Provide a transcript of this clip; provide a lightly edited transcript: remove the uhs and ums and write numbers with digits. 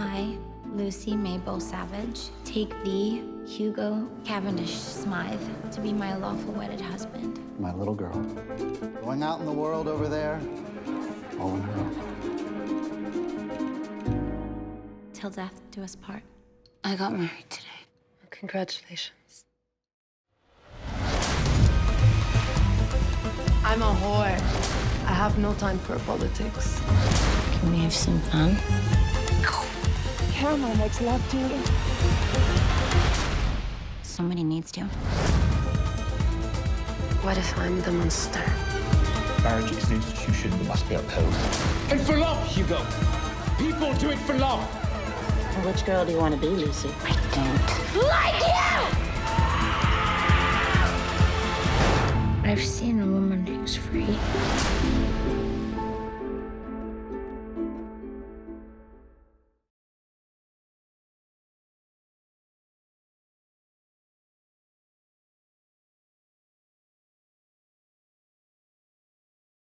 I, Lucy Mabel Savage, take thee, Hugo Cavendish Smythe, to be my lawful wedded husband. My little girl. Going out in the world over there, all on her own. Till death do us part. I got married today. Congratulations. I'm a whore. I have no time for politics. Can we have some fun? Cameron makes love to you. Somebody needs to. What if I'm the monster? Marriage is an institution that must be upheld. And for love, Hugo. People do it for love. Which girl do you want to be, Lucy? I don't. Like you! I've seen a woman who's free.